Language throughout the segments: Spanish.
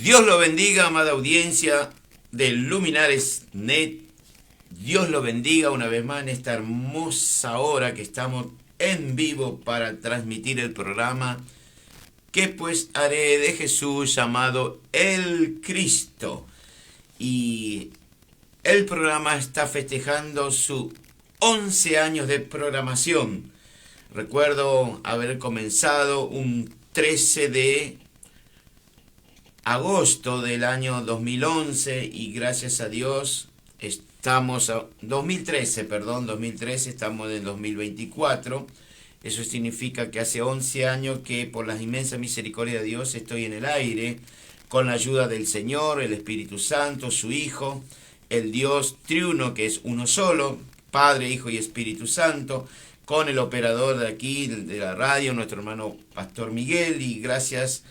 Dios lo bendiga, amada audiencia de Luminares Net. Dios lo bendiga una vez más en esta hermosa hora que estamos en vivo para transmitir el programa ¿Qué pues haré de Jesús llamado el Cristo? Y el programa está festejando su 11 años de programación. Recuerdo haber comenzado un 13 de agosto del año 2011 y gracias a Dios estamos a 2013, estamos en 2024. Eso significa que hace 11 años que por la inmensa misericordia de Dios estoy en el aire, con la ayuda del Señor, el Espíritu Santo, su Hijo, el Dios triuno que es uno solo, Padre, Hijo y Espíritu Santo, con el operador de aquí, de la radio, nuestro hermano Pastor Miguel, y gracias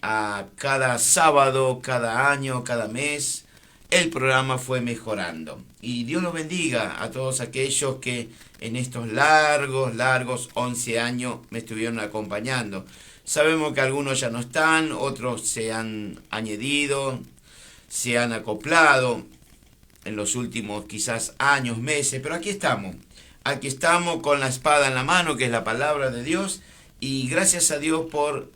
a cada sábado, cada año, cada mes, el programa fue mejorando. Y Dios los bendiga a todos aquellos que en estos largos 11 años me estuvieron acompañando. Sabemos que algunos ya no están, otros se han añadido, se han acoplado en los últimos quizás años, meses, pero aquí estamos con la espada en la mano, que es la palabra de Dios, y gracias a Dios por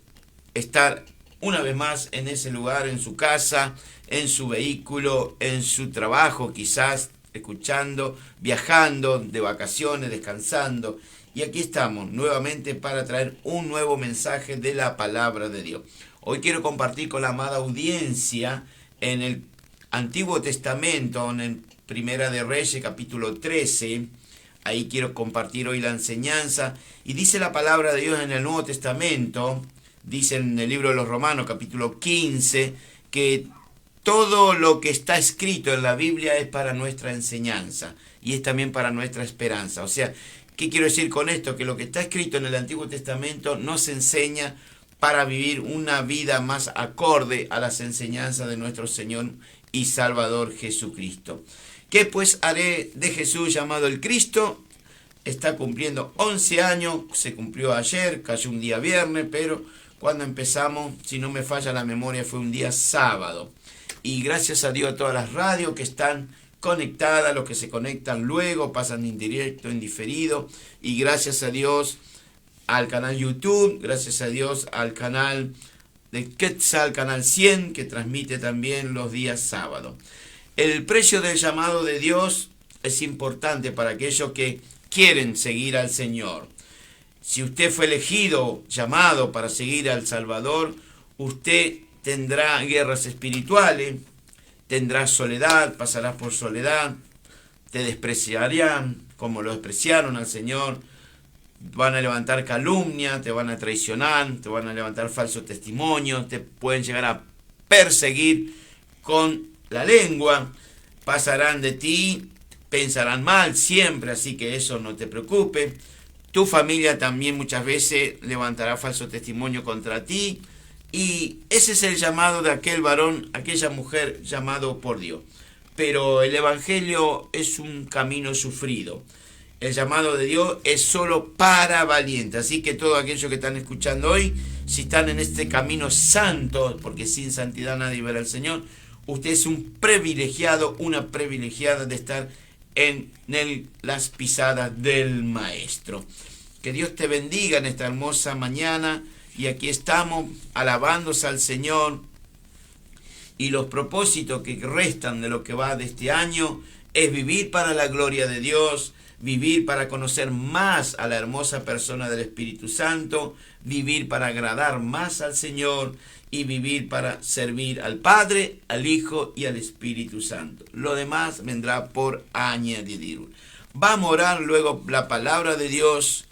estar una vez más en ese lugar, en su casa, en su vehículo, en su trabajo, quizás escuchando, viajando, de vacaciones, descansando. Y aquí estamos nuevamente para traer un nuevo mensaje de la palabra de Dios. Hoy quiero compartir con la amada audiencia en el Antiguo Testamento, en Primera de Reyes, capítulo 13. Ahí quiero compartir hoy la enseñanza. Y dice la palabra de Dios en el Nuevo Testamento, dice en el libro de los Romanos, capítulo 15, que todo lo que está escrito en la Biblia es para nuestra enseñanza y es también para nuestra esperanza. O sea, ¿qué quiero decir con esto? Que lo que está escrito en el Antiguo Testamento nos enseña para vivir una vida más acorde a las enseñanzas de nuestro Señor y Salvador Jesucristo. ¿Qué pues haré de Jesús llamado el Cristo? Está cumpliendo 11 años, se cumplió ayer, cayó un día viernes, pero cuando empezamos, si no me falla la memoria, fue un día sábado. Y gracias a Dios a todas las radios que están conectadas, los que se conectan luego, pasan en directo, en diferido. Y gracias a Dios al canal YouTube, gracias a Dios al canal de Quetzal, canal 100, que transmite también los días sábados. El precio del llamado de Dios es importante para aquellos que quieren seguir al Señor. Si usted fue elegido, llamado para seguir al Salvador, usted tendrá guerras espirituales, tendrá soledad, pasarás por soledad, te despreciarán como lo despreciaron al Señor, van a levantar calumnia, te van a traicionar, te van a levantar falsos testimonios, te pueden llegar a perseguir con la lengua, pasarán de ti, pensarán mal siempre, así que eso no te preocupe. Tu familia también muchas veces levantará falso testimonio contra ti. Y ese es el llamado de aquel varón, aquella mujer llamado por Dios. Pero el Evangelio es un camino sufrido. El llamado de Dios es solo para valientes. Así que todos aquellos que están escuchando hoy, si están en este camino santo, porque sin santidad nadie verá al Señor, usted es un privilegiado, una privilegiada de estar en las pisadas del Maestro. Que Dios te bendiga en esta hermosa mañana. Y aquí estamos alabándose al Señor. Y los propósitos que restan de lo que va de este año es vivir para la gloria de Dios, vivir para conocer más a la hermosa persona del Espíritu Santo, vivir para agradar más al Señor y vivir para servir al Padre, al Hijo y al Espíritu Santo. Lo demás vendrá por añadidura. Vamos a orar luego la palabra de Dios.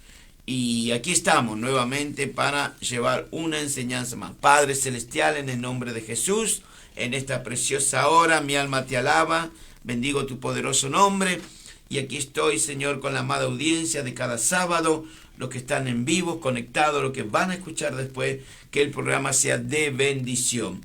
Y aquí estamos nuevamente para llevar una enseñanza más. Padre Celestial, en el nombre de Jesús, en esta preciosa hora, mi alma te alaba, bendigo tu poderoso nombre. Y aquí estoy, Señor, con la amada audiencia de cada sábado, los que están en vivo, conectados, los que van a escuchar después, que el programa sea de bendición.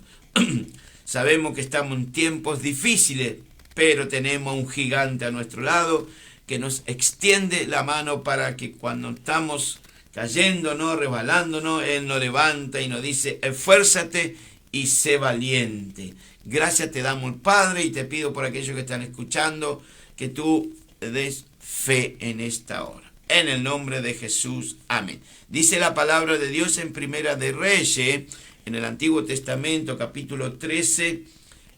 Sabemos que estamos en tiempos difíciles, pero tenemos un gigante a nuestro lado, que nos extiende la mano para que cuando estamos cayéndonos, resbalándonos, Él nos levanta y nos dice, esfuérzate y sé valiente. Gracias te damos, Padre, y te pido por aquellos que están escuchando, que tú des fe en esta hora. En el nombre de Jesús, amén. Dice la palabra de Dios en Primera de Reyes, en el Antiguo Testamento, capítulo 13,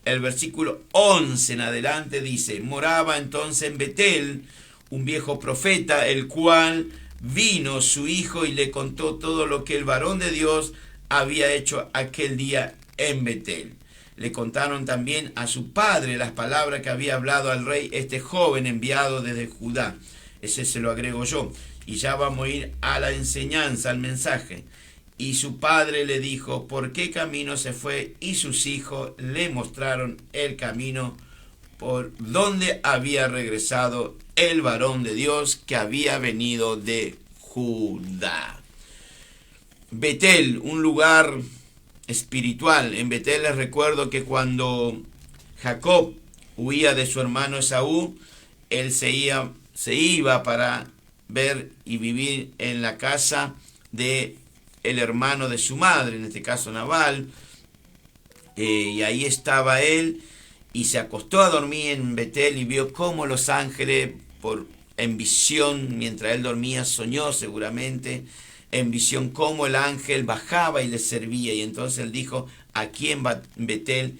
el versículo 11 en adelante, dice: moraba entonces en Betel un viejo profeta, el cual vino su hijo y le contó todo lo que el varón de Dios había hecho aquel día en Betel. Le contaron también a su padre las palabras que había hablado al rey este joven enviado desde Judá. Ese se lo agrego yo. Y ya vamos a ir a la enseñanza, al mensaje. Y su padre le dijo por qué camino se fue, y sus hijos le mostraron el camino por donde había regresado el varón de Dios que había venido de Judá. Betel, un lugar espiritual. En Betel les recuerdo que cuando Jacob huía de su hermano Esaú, él se iba para ver y vivir en la casa de el hermano de su madre, en este caso Nabal, y ahí estaba él, y se acostó a dormir en Betel y vio cómo los ángeles, en visión, mientras él dormía, soñó seguramente, en visión cómo el ángel bajaba y le servía, y entonces él dijo: aquí en Betel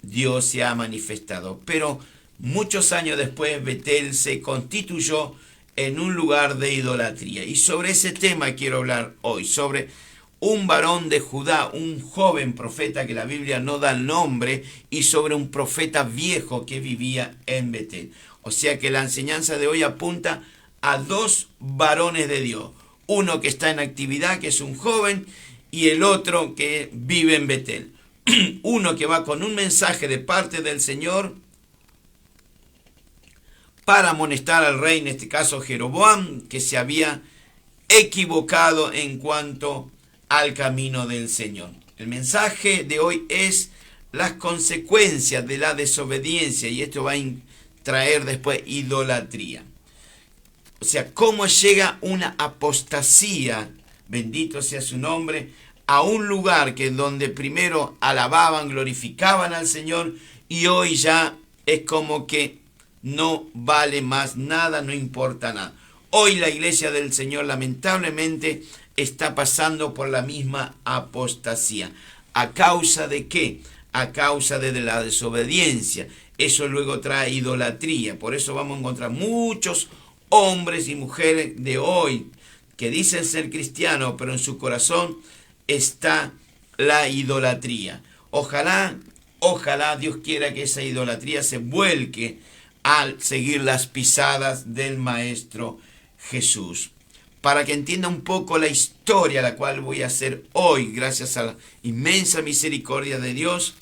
Dios se ha manifestado. Pero muchos años después Betel se constituyó en un lugar de idolatría. Y sobre ese tema quiero hablar hoy, sobre un varón de Judá, un joven profeta que la Biblia no da el nombre, y sobre un profeta viejo que vivía en Betel. O sea que la enseñanza de hoy apunta a dos varones de Dios. Uno que está en actividad, que es un joven, y el otro que vive en Betel. Uno que va con un mensaje de parte del Señor para amonestar al rey, en este caso Jeroboam, que se había equivocado en cuanto al camino del Señor. El mensaje de hoy es las consecuencias de la desobediencia, y esto va a traer después idolatría. O sea, cómo llega una apostasía, bendito sea su nombre, a un lugar que donde primero alababan, glorificaban al Señor, y hoy ya es como que no vale más nada, no importa nada. Hoy la iglesia del Señor lamentablemente está pasando por la misma apostasía. ¿A causa de qué? A causa de la desobediencia. Eso luego trae idolatría. Por eso vamos a encontrar muchos hombres y mujeres de hoy que dicen ser cristianos, pero en su corazón está la idolatría. Ojalá Dios quiera que esa idolatría se vuelque al seguir las pisadas del Maestro Jesús. Para que entienda un poco la historia, la cual voy a hacer hoy, gracias a la inmensa misericordia de Dios,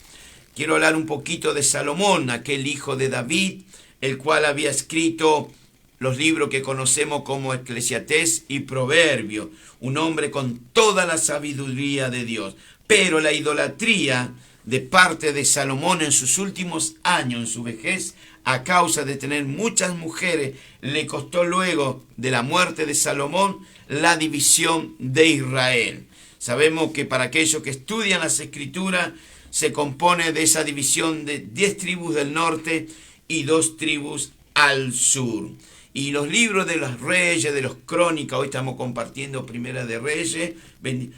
quiero hablar un poquito de Salomón, aquel hijo de David, el cual había escrito los libros que conocemos como Eclesiastés y Proverbios, un hombre con toda la sabiduría de Dios. Pero la idolatría de parte de Salomón en sus últimos años, en su vejez, a causa de tener muchas mujeres, le costó luego de la muerte de Salomón la división de Israel. Sabemos que para aquellos que estudian las Escrituras, se compone de esa división de 10 tribus del norte y 2 tribus al sur. Y los libros de los reyes, de los crónicas, hoy estamos compartiendo Primera de Reyes,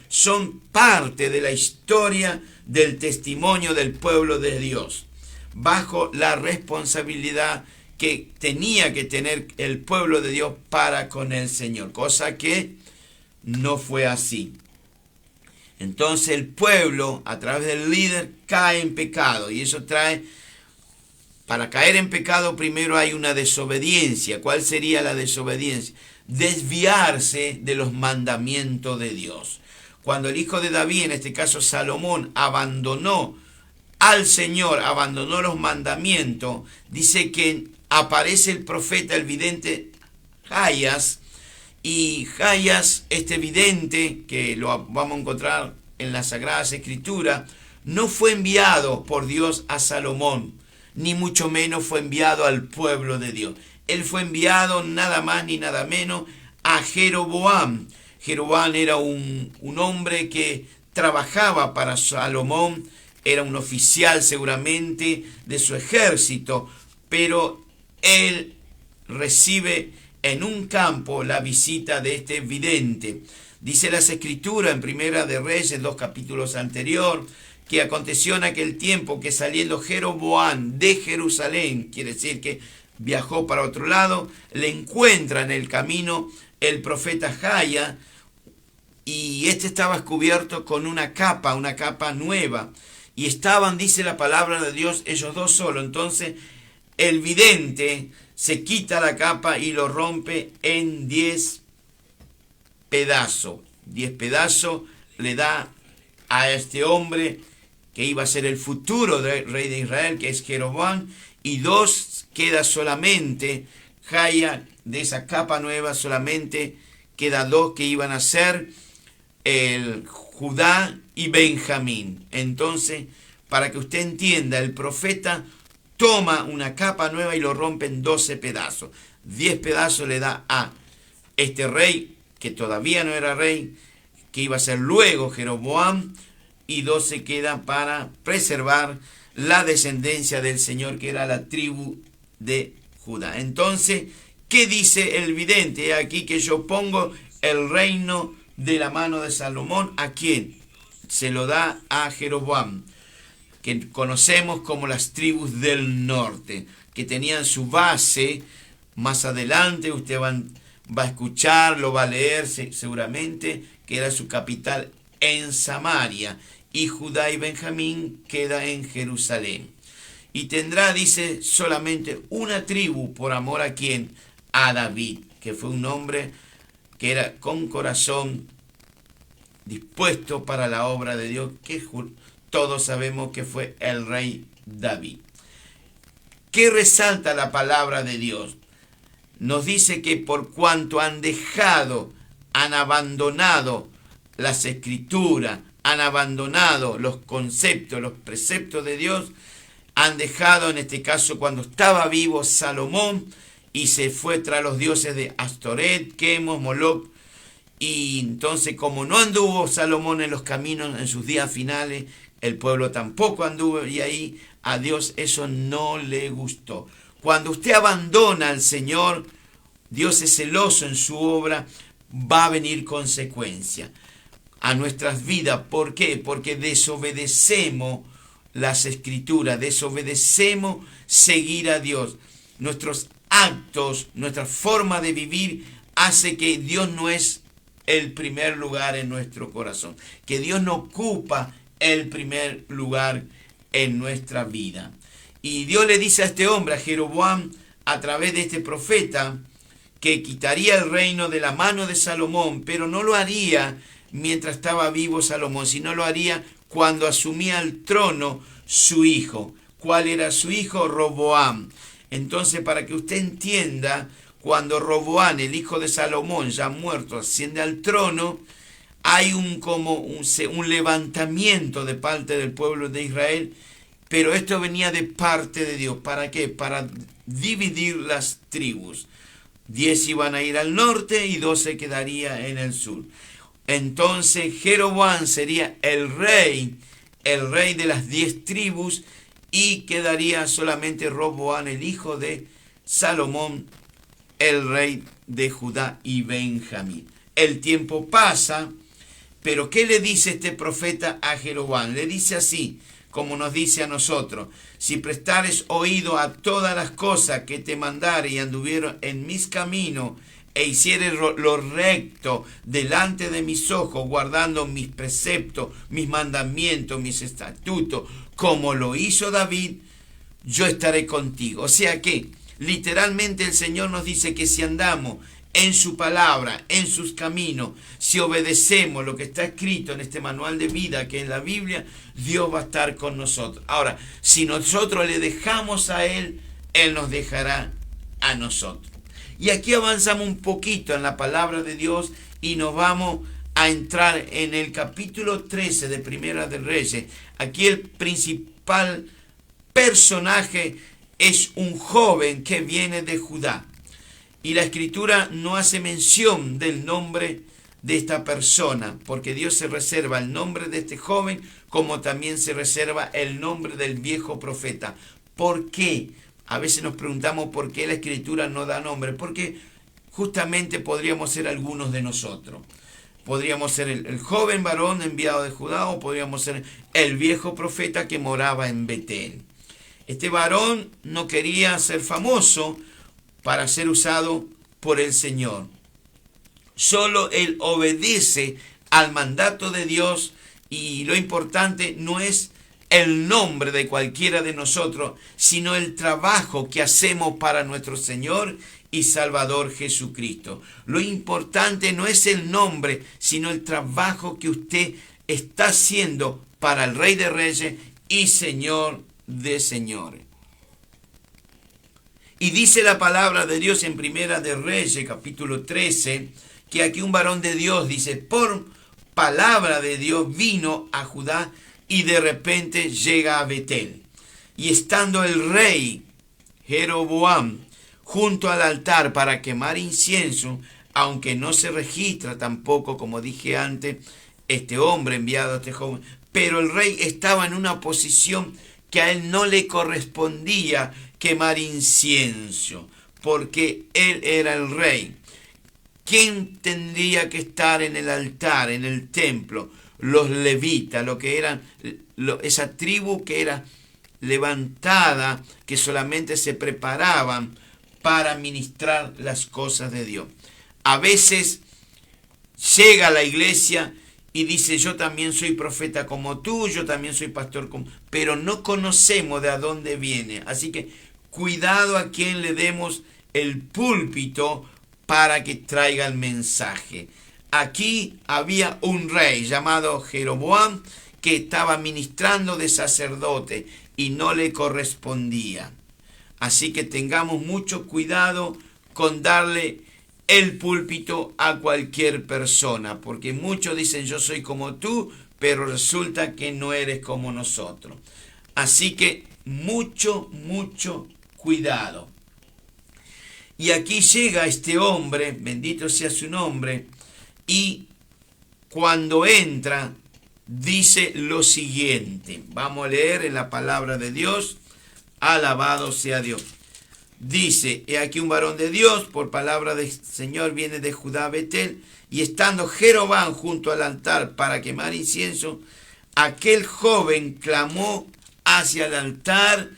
son parte de la historia del testimonio del pueblo de Dios, bajo la responsabilidad que tenía que tener el pueblo de Dios para con el Señor, cosa que no fue así. Entonces el pueblo, a través del líder, cae en pecado, y eso trae... Para caer en pecado primero hay una desobediencia. ¿Cuál sería la desobediencia? Desviarse de los mandamientos de Dios. Cuando el hijo de David, en este caso Salomón, abandonó al Señor, abandonó los mandamientos, dice que aparece el profeta, el vidente Jayas, y Jayas, este vidente, que lo vamos a encontrar en las Sagradas Escrituras, no fue enviado por Dios a Salomón, ni mucho menos fue enviado al pueblo de Dios. Él fue enviado nada más ni nada menos a Jeroboam. Jeroboam era un hombre que trabajaba para Salomón, era un oficial seguramente de su ejército, pero él recibe en un campo la visita de este vidente. Dice las Escrituras en Primera de Reyes, 2 capítulos anterior, que aconteció en aquel tiempo que saliendo Jeroboam de Jerusalén, quiere decir que viajó para otro lado, le encuentra en el camino el profeta Jaya, y este estaba cubierto con una capa nueva, y estaban, dice la palabra de Dios, ellos dos solos. Entonces el vidente se quita la capa y lo rompe en 10 pedazos. 10 pedazos le da a este hombre que iba a ser el futuro rey de Israel, que es Jeroboam, y 2 queda solamente, Jaya, de esa capa nueva solamente queda 2 que iban a ser el Judá y Benjamín. Entonces, para que usted entienda, el profeta toma una capa nueva y lo rompe en 12 pedazos. 10 pedazos le da a este rey, que todavía no era rey, que iba a ser luego Jeroboam, y 12 quedan para preservar la descendencia del Señor, que era la tribu de Judá. Entonces, ¿qué dice el vidente? Aquí que yo pongo el reino de la mano de Salomón. ¿A quién? Se lo da a Jeroboam, que conocemos como las tribus del norte, que tenían su base. Más adelante usted va a escuchar, lo va a leer seguramente, que era su capital en Samaria, y Judá y Benjamín queda en Jerusalén. Y tendrá, dice, solamente una tribu, por amor a quién, a David, que fue un hombre que era con corazón dispuesto para la obra de Dios, que todos sabemos que fue el rey David. ¿Qué resalta la palabra de Dios? Nos dice que por cuanto han abandonado las Escrituras, han abandonado los conceptos, los preceptos de Dios, han dejado, en este caso cuando estaba vivo Salomón, y se fue tras los dioses de Astoret, Quemos, Moloc. Y entonces, como no anduvo Salomón en los caminos en sus días finales, el pueblo tampoco anduvo, y ahí a Dios eso no le gustó. Cuando usted abandona al Señor, Dios es celoso en su obra, va a venir consecuencia a nuestras vidas. ¿Por qué? Porque desobedecemos las Escrituras, desobedecemos seguir a Dios. Nuestros actos, nuestra forma de vivir hace que Dios no es el primer lugar en nuestro corazón, que Dios no ocupa el primer lugar en nuestra vida. Y Dios le dice a este hombre, a Jeroboam, a través de este profeta, que quitaría el reino de la mano de Salomón, pero no lo haría mientras estaba vivo Salomón, sino lo haría cuando asumía el trono su hijo. ¿Cuál era su hijo? Roboam. Entonces, para que usted entienda, cuando Roboam, el hijo de Salomón, ya muerto, asciende al trono, hay un levantamiento de parte del pueblo de Israel, pero esto venía de parte de Dios. ¿Para qué? Para dividir las tribus. 10 iban a ir al norte y 12 quedaría en el sur. Entonces Jeroboam sería el rey de las 10 tribus, y quedaría solamente Roboam, el hijo de Salomón, el rey de Judá y Benjamín. El tiempo pasa, pero ¿qué le dice este profeta a Jeroboam? Le dice así, como nos dice a nosotros: si prestares oído a todas las cosas que te mandare y anduvieron en mis caminos, e hicieres lo recto delante de mis ojos, guardando mis preceptos, mis mandamientos, mis estatutos, como lo hizo David, yo estaré contigo. O sea que, literalmente el Señor nos dice que si andamos en su palabra, en sus caminos, si obedecemos lo que está escrito en este manual de vida que es la Biblia, Dios va a estar con nosotros. Ahora, si nosotros le dejamos a Él, Él nos dejará a nosotros. Y aquí avanzamos un poquito en la palabra de Dios y nos vamos a entrar en el capítulo 13 de Primera de Reyes. Aquí el principal personaje es un joven que viene de Judá. Y la Escritura no hace mención del nombre de esta persona, porque Dios se reserva el nombre de este joven, como también se reserva el nombre del viejo profeta. ¿Por qué? A veces nos preguntamos por qué la Escritura no da nombre, porque justamente podríamos ser algunos de nosotros. Podríamos ser el joven varón enviado de Judá, o podríamos ser el viejo profeta que moraba en Betel. Este varón no quería ser famoso para ser usado por el Señor. Solo él obedece al mandato de Dios, y lo importante no es el nombre de cualquiera de nosotros, sino el trabajo que hacemos para nuestro Señor y Salvador Jesucristo. Lo importante no es el nombre, sino el trabajo que usted está haciendo para el Rey de Reyes y Señor de Señores. Y dice la palabra de Dios en Primera de Reyes, capítulo 13, que aquí un varón de Dios, dice, por palabra de Dios vino a Judá y de repente llega a Betel. Y estando el rey Jeroboam junto al altar para quemar incienso, aunque no se registra tampoco, como dije antes, este hombre enviado a este joven, pero el rey estaba en una posición que a él no le correspondía quemar incienso, porque él era el rey. ¿Quién tendría que estar en el altar, en el templo? Los levitas, lo que eran, esa tribu que era levantada, que solamente se preparaban para ministrar las cosas de Dios. A veces llega a la iglesia y dice, yo también soy profeta como tú, yo también soy pastor como... Pero no conocemos de a dónde viene. Así que cuidado a quien le demos el púlpito para que traiga el mensaje. Aquí había un rey llamado Jeroboam que estaba ministrando de sacerdote y no le correspondía. Así que tengamos mucho cuidado con darle el púlpito a cualquier persona, porque muchos dicen yo soy como tú, pero resulta que no eres como nosotros. Así que mucho cuidado. Y aquí llega este hombre, bendito sea su nombre, y cuando entra dice lo siguiente. Vamos a leer en la palabra de Dios. Alabado sea Dios. Dice, he aquí un varón de Dios, por palabra del Señor viene de Judá a Betel, y estando Jeroboam junto al altar para quemar incienso, aquel joven clamó hacia el altar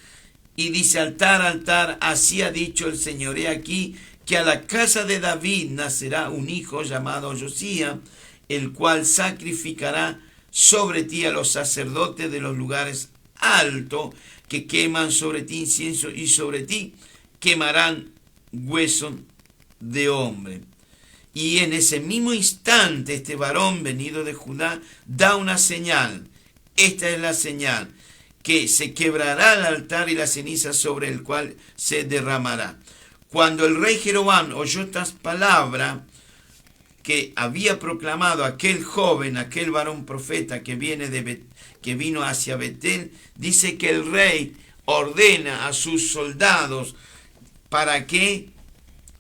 y dice, altar, altar, así ha dicho el Señor, he aquí que a la casa de David nacerá un hijo llamado Josías, el cual sacrificará sobre ti a los sacerdotes de los lugares altos, que queman sobre ti incienso, y sobre ti quemarán hueso de hombre. Y en ese mismo instante este varón venido de Judá da una señal. Esta es la señal, que se quebrará el altar y la ceniza sobre el cual se derramará. Cuando el rey Jeroboam oyó estas palabras que había proclamado aquel joven, aquel varón profeta que vino hacia Betel, dice que el rey ordena a sus soldados para que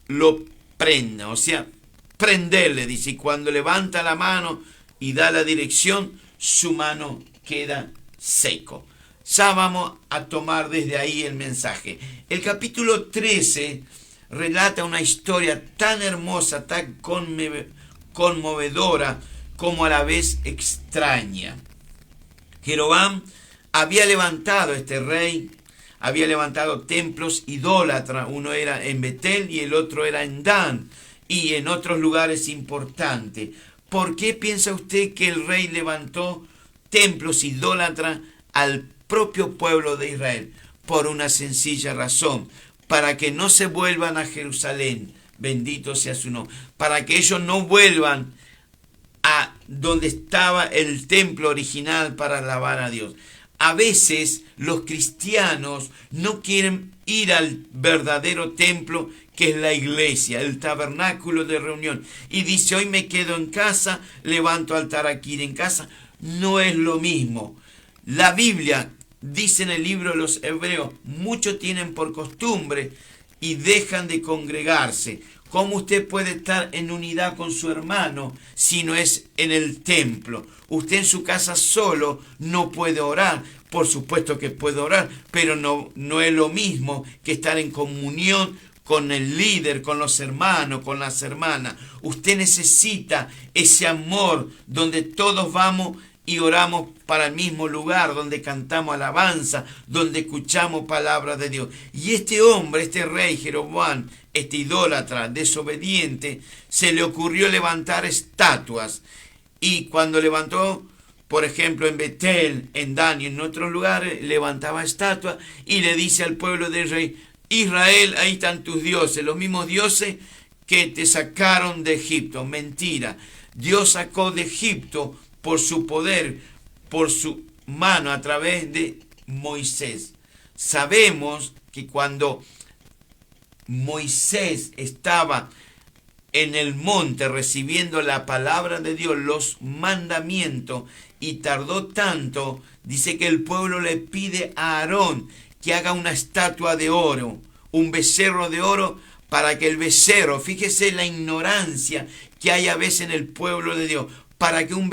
lo prenda, o sea, prenderle, dice, y cuando levanta la mano y da la dirección, su mano queda seco. Ya vamos a tomar desde ahí el mensaje. El capítulo 13 relata una historia tan hermosa, tan conmovedora, como a la vez extraña. Jeroboam había levantado, este rey, había levantado templos idólatras. Uno era en Betel y el otro era en Dan, y en otros lugares importantes. ¿Por qué piensa usted que el rey levantó templos idólatras al propio pueblo de Israel? Por una sencilla razón, para que no se vuelvan a Jerusalén, bendito sea su nombre, para que ellos no vuelvan a donde estaba el templo original para alabar a Dios. A veces los cristianos no quieren ir al verdadero templo, que es la iglesia, el tabernáculo de reunión, y dice, hoy me quedo en casa, levanto altar aquí en casa. No es lo mismo. La Biblia dice en el libro de los Hebreos, muchos tienen por costumbre y dejan de congregarse. ¿Cómo usted puede estar en unidad con su hermano si no es en el templo? Usted en su casa solo no puede orar. Por supuesto que puede orar, pero no es lo mismo que estar en comunión con el líder, con los hermanos, con las hermanas. Usted necesita ese amor donde todos vamos y oramos para el mismo lugar, donde cantamos alabanza, donde escuchamos palabras de Dios. Y este hombre, este rey Jeroboam, este idólatra, desobediente, se le ocurrió levantar estatuas. Y cuando levantó, por ejemplo, en Betel, en Dan y en otros lugares, levantaba estatuas y le dice al pueblo del rey: Israel, ahí están tus dioses, los mismos dioses que te sacaron de Egipto. Mentira. Dios sacó de Egipto por su poder, por su mano a través de Moisés. Sabemos que cuando Moisés estaba en el monte recibiendo la palabra de Dios, los mandamientos, y tardó tanto, dice que el pueblo le pide a Aarón que haga una estatua de oro, un becerro de oro, para que el becerro, fíjese la ignorancia que hay a veces en el pueblo de Dios, para que un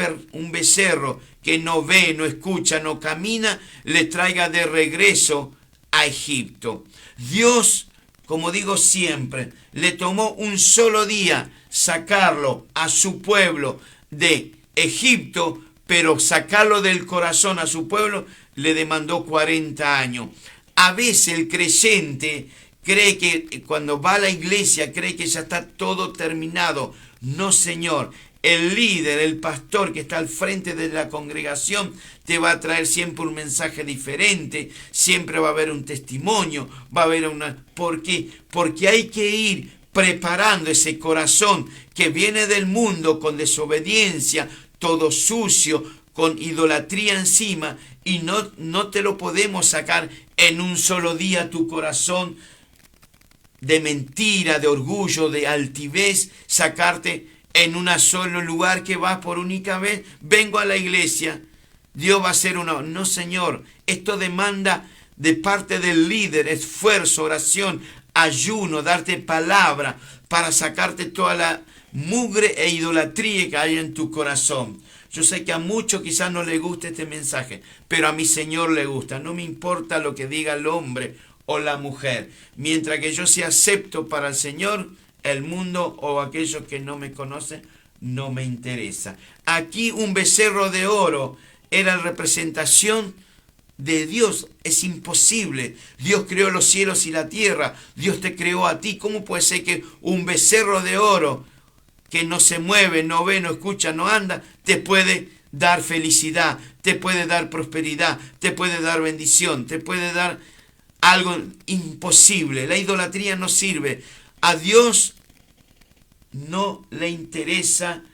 becerro que no ve, no escucha, no camina, le traiga de regreso a Egipto. Dios, como digo siempre, le tomó un solo día sacarlo a su pueblo de Egipto, pero sacarlo del corazón a su pueblo le demandó 40 años. A veces el creyente cree que cuando va a la iglesia cree que ya está todo terminado. No, señor. El líder, el pastor que está al frente de la congregación te va a traer siempre un mensaje diferente, siempre va a haber un testimonio, va a haber una... ¿Por qué? Porque hay que ir preparando ese corazón que viene del mundo con desobediencia, todo sucio, con idolatría encima, y no te lo podemos sacar en un solo día tu corazón de mentira, de orgullo, de altivez, sacarte en un solo lugar que vas por única vez. Vengo a la iglesia, Dios va a hacer una... No, señor, esto demanda de parte del líder esfuerzo, oración, ayuno, darte palabra para sacarte toda la mugre e idolatría que hay en tu corazón. Yo sé que a muchos quizás no les guste este mensaje, pero a mi Señor le gusta. No me importa lo que diga el hombre o la mujer. Mientras que yo sea acepto para el Señor, el mundo o aquellos que no me conocen no me interesa. Aquí un becerro de oro era la representación de Dios. Es imposible. Dios creó los cielos y la tierra. Dios te creó a ti. ¿Cómo puede ser que un becerro de oro que no se mueve, no ve, no escucha, no anda, te puede dar felicidad, te puede dar prosperidad, te puede dar bendición, te puede dar algo imposible? La idolatría no sirve. A Dios no le interesa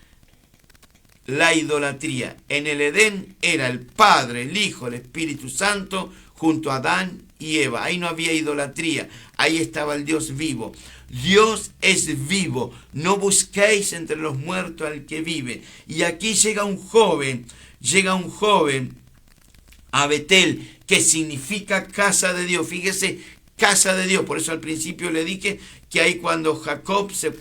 la idolatría. En el Edén era el Padre, el Hijo, el Espíritu Santo junto a Adán y Eva. Ahí no había idolatría. Ahí estaba el Dios vivo. Dios es vivo. No busquéis entre los muertos al que vive. Y aquí llega un joven a Betel, que significa casa de Dios. Fíjese, casa de Dios. Por eso al principio le dije que ahí cuando Jacob se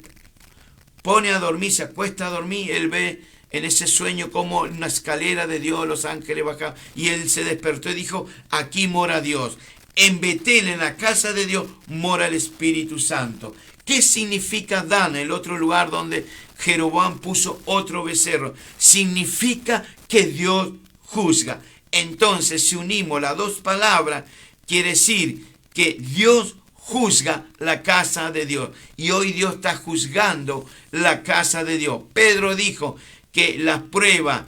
pone a dormir, se acuesta a dormir, él ve en ese sueño como una escalera de Dios, los ángeles bajaban, y él se despertó y dijo: aquí mora Dios. En Betel, en la casa de Dios, mora el Espíritu Santo. ¿Qué significa Dan, el otro lugar donde Jeroboam puso otro becerro? Significa que Dios juzga. Entonces, si unimos las dos palabras, quiere decir que Dios juzga la casa de Dios. Y hoy Dios está juzgando la casa de Dios. Pedro dijo que la prueba,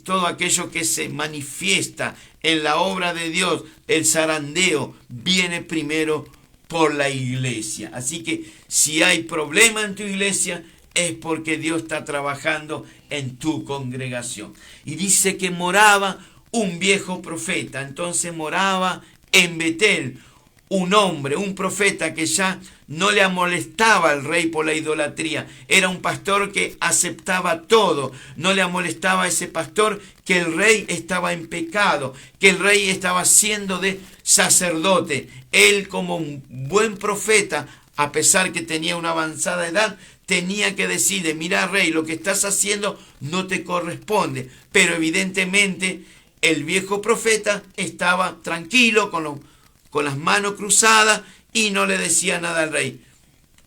todo aquello que se manifiesta en la obra de Dios, el zarandeo, viene primero por la iglesia. Así que si hay problema en tu iglesia, es porque Dios está trabajando en tu congregación. Y dice que moraba un viejo profeta. Entonces moraba en Betel un hombre, un profeta que ya no le molestaba al rey por la idolatría. Era un pastor que aceptaba todo. No le molestaba a ese pastor que el rey estaba en pecado, que el rey estaba siendo de sacerdote. Él, como un buen profeta, a pesar que tenía una avanzada edad, tenía que decirle: mira, rey, lo que estás haciendo no te corresponde. Pero evidentemente el viejo profeta estaba tranquilo, con las manos cruzadas, y no le decía nada al rey.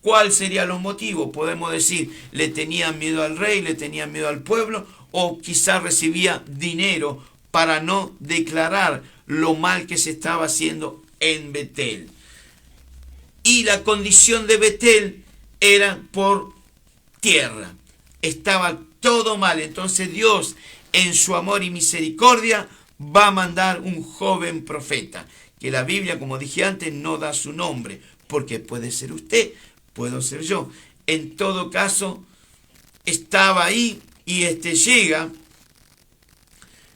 ¿Cuál sería los motivos? Podemos decir, le tenían miedo al rey, le tenían miedo al pueblo, o quizás recibía dinero para no declarar lo mal que se estaba haciendo en Betel. Y la condición de Betel era por tierra. Estaba todo mal. Entonces Dios, en su amor y misericordia, va a mandar un joven profeta, que la Biblia, como dije antes, no da su nombre, porque puede ser usted, puedo ser yo. En todo caso, estaba ahí, y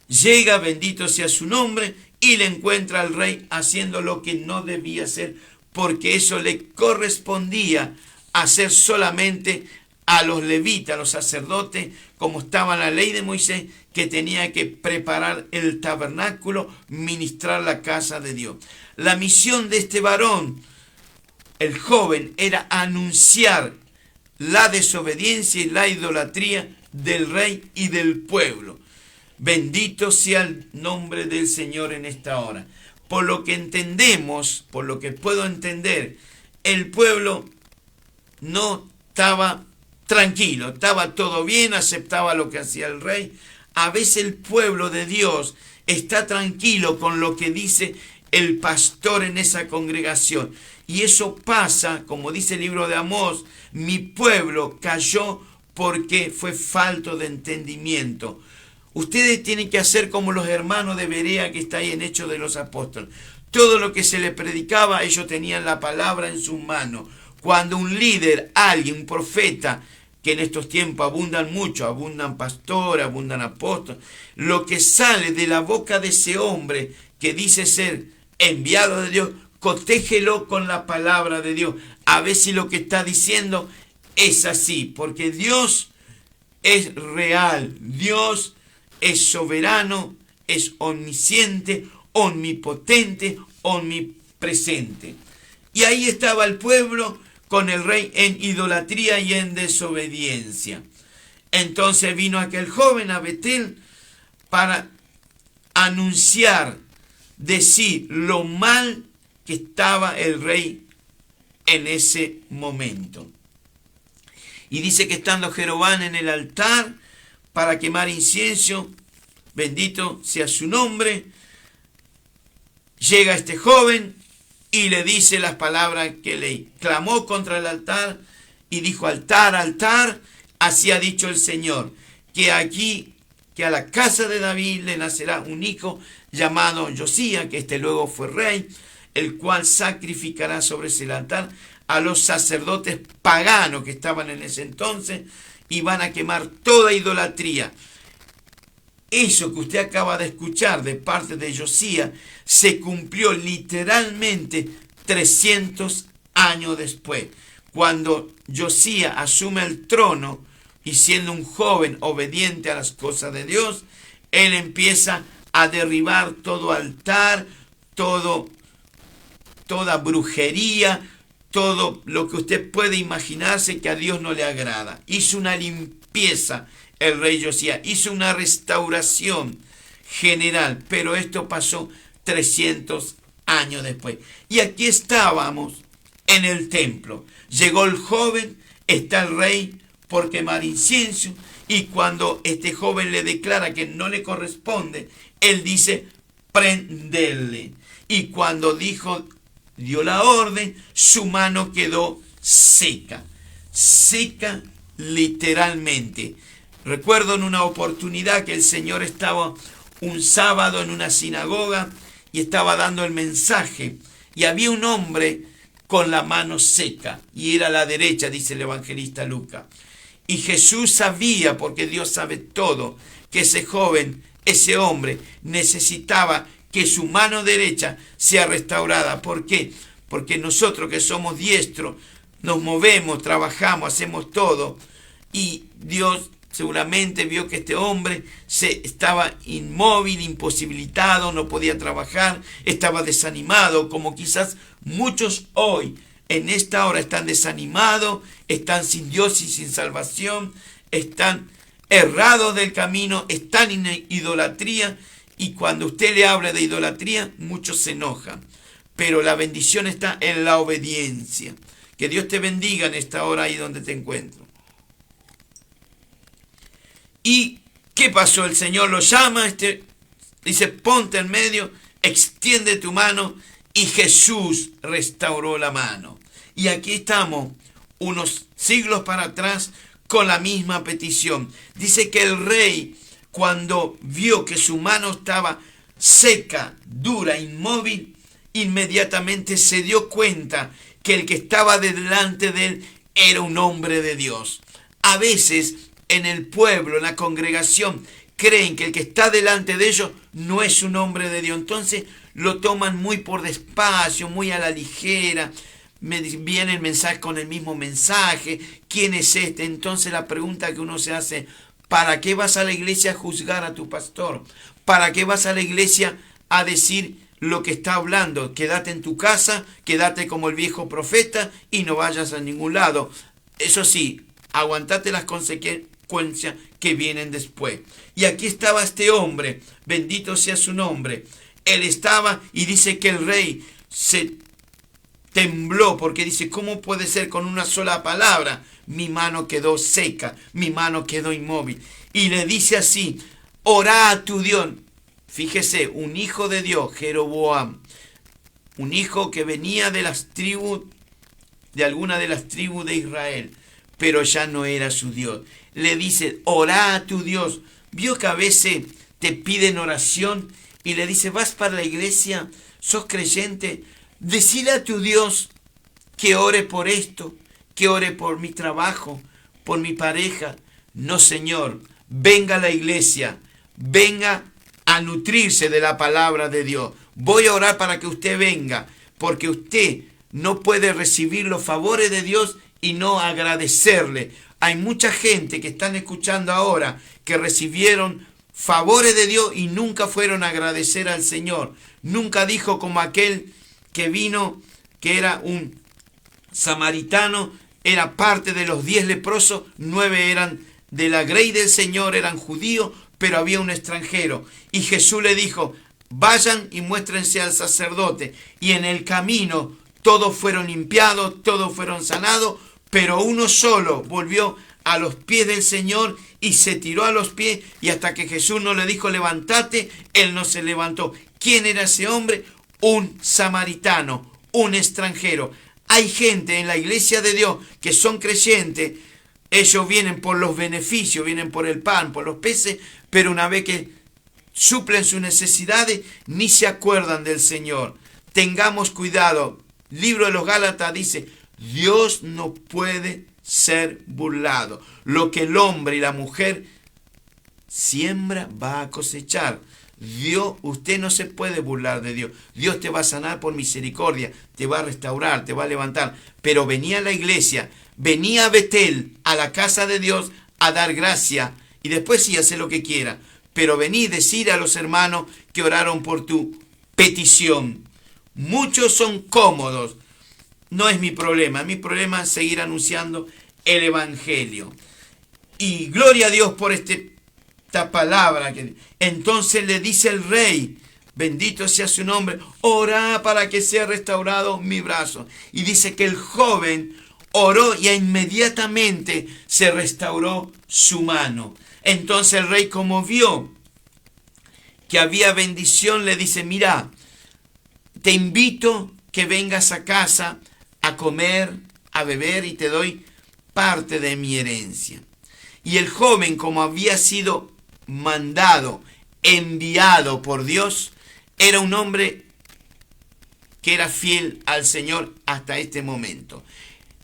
llega, bendito sea su nombre, y le encuentra al rey haciendo lo que no debía hacer, porque eso le correspondía hacer solamente a los levitas, a los sacerdotes, como estaba en la ley de Moisés, que tenía que preparar el tabernáculo, ministrar la casa de Dios. La misión de este varón, el joven, era anunciar la desobediencia y la idolatría del rey y del pueblo. Bendito sea el nombre del Señor en esta hora. Por lo que entendemos, por lo que puedo entender, el pueblo no estaba tranquilo, estaba todo bien, aceptaba lo que hacía el rey. A veces el pueblo de Dios está tranquilo con lo que dice el pastor en esa congregación. Y eso pasa, como dice el libro de Amós: mi pueblo cayó porque fue falto de entendimiento. Ustedes tienen que hacer como los hermanos de Berea, que está ahí en Hechos de los Apóstoles. Todo lo que se les predicaba, ellos tenían la palabra en sus manos. Cuando un líder, alguien, un profeta, que en estos tiempos abundan mucho, abundan pastores, abundan apóstoles, lo que sale de la boca de ese hombre que dice ser enviado de Dios, cotégelo con la palabra de Dios, a ver si lo que está diciendo es así, porque Dios es real, Dios es soberano, es omnisciente, omnipotente, omnipresente. Y ahí estaba el pueblo con el rey en idolatría y en desobediencia. Entonces vino aquel joven a Betel para anunciar, decir lo mal que estaba el rey en ese momento. Y dice que estando Jeroboam en el altar para quemar incienso, bendito sea su nombre, llega este joven y le dice las palabras que le clamó contra el altar, y dijo: altar, altar, así ha dicho el Señor, que a la casa de David le nacerá un hijo llamado Josías, que luego fue rey, el cual sacrificará sobre ese altar a los sacerdotes paganos que estaban en ese entonces, y van a quemar toda idolatría. Eso que usted acaba de escuchar de parte de Josías se cumplió literalmente 300 años después, cuando Josías asume el trono, y siendo un joven obediente a las cosas de Dios, él empieza a derribar todo altar, toda brujería, todo lo que usted puede imaginarse que a Dios no le agrada. Hizo una limpieza el rey Josías, hizo una restauración general, pero esto pasó 300 años después. Y aquí estábamos en el templo. Llegó el joven, está el rey por quemar incienso, y cuando este joven le declara que no le corresponde, él dice: prenderle. Y cuando dio la orden, su mano quedó seca literalmente. Recuerdo en una oportunidad que el Señor estaba un sábado en una sinagoga y estaba dando el mensaje, y había un hombre con la mano seca, y era a la derecha, dice el evangelista Lucas. Y Jesús sabía, porque Dios sabe todo, que ese joven, ese hombre, necesitaba que su mano derecha sea restaurada. ¿Por qué? Porque nosotros, que somos diestros, nos movemos, trabajamos, hacemos todo, y Dios seguramente vio que este hombre estaba inmóvil, imposibilitado, no podía trabajar, estaba desanimado, como quizás muchos hoy en esta hora están desanimados, están sin Dios y sin salvación, están errados del camino, están en idolatría, y cuando usted le habla de idolatría, muchos se enojan. Pero la bendición está en la obediencia. Que Dios te bendiga en esta hora ahí donde te encuentro. ¿Y qué pasó? El Señor lo llama, dice, ponte en medio, extiende tu mano, y Jesús restauró la mano. Y aquí estamos, unos siglos para atrás, con la misma petición. Dice que el rey, cuando vio que su mano estaba seca, dura, inmóvil, inmediatamente se dio cuenta que el que estaba delante de él era un hombre de Dios. A veces en el pueblo, en la congregación, creen que el que está delante de ellos no es un hombre de Dios. Entonces lo toman muy por despacio, muy a la ligera. Viene el mensaje con el mismo mensaje. ¿Quién es este? Entonces la pregunta que uno se hace: ¿para qué vas a la iglesia a juzgar a tu pastor? ¿Para qué vas a la iglesia a decir lo que está hablando? Quédate en tu casa, quédate como el viejo profeta y no vayas a ningún lado. Eso sí, aguantate las consecuencias que vienen después. Y aquí estaba este hombre, bendito sea su nombre. Él estaba, y dice que el rey se tembló, porque dice, ¿cómo puede ser con una sola palabra? Mi mano quedó seca, mi mano quedó inmóvil. Y le dice así: orá a tu Dios. Fíjese, un hijo de Dios, Jeroboam, un hijo que venía de las tribus, de alguna de las tribus de Israel, pero ya no era su Dios. Le dice, orá a tu Dios. Vio que a veces te piden oración y le dice, vas para la iglesia, sos creyente, decile a tu Dios que ore por esto, que ore por mi trabajo, por mi pareja. No, Señor, venga a la iglesia, venga a nutrirse de la palabra de Dios. Voy a orar para que usted venga, porque usted no puede recibir los favores de Dios y no agradecerle. Hay mucha gente que están escuchando ahora que recibieron favores de Dios y nunca fueron a agradecer al Señor. Nunca dijo como aquel que vino, que era un samaritano, era parte de los 10 leprosos, 9 eran de la grey del Señor, eran judíos, pero había un extranjero. Y Jesús le dijo, vayan y muéstrense al sacerdote. Y en el camino todos fueron limpiados, todos fueron sanados, pero uno solo volvió a los pies del Señor y se tiró a los pies, y hasta que Jesús no le dijo levántate, él no se levantó. ¿Quién era ese hombre? Un samaritano, un extranjero. Hay gente en la iglesia de Dios que son creyentes, ellos vienen por los beneficios, vienen por el pan, por los peces, pero una vez que suplen sus necesidades, ni se acuerdan del Señor. Tengamos cuidado. Libro de los Gálatas dice, Dios no puede ser burlado. Lo que el hombre y la mujer siembra, va a cosechar. Dios, usted no se puede burlar de Dios. Dios te va a sanar por misericordia, te va a restaurar, te va a levantar. Pero venía a la iglesia, venía a Betel, a la casa de Dios, a dar gracia, y después sí, hace lo que quiera. Pero vení a decir a los hermanos que oraron por tu petición. Muchos son cómodos. No es mi problema es seguir anunciando el Evangelio. Y gloria a Dios por esta palabra. Entonces le dice el rey, bendito sea su nombre, orá para que sea restaurado mi brazo. Y dice que el joven oró y inmediatamente se restauró su mano. Entonces el rey, como vio que había bendición, le dice, mira, te invito que vengas a casa a comer, a beber, y te doy parte de mi herencia. Y el joven, como había sido mandado, enviado por Dios, era un hombre que era fiel al Señor hasta este momento.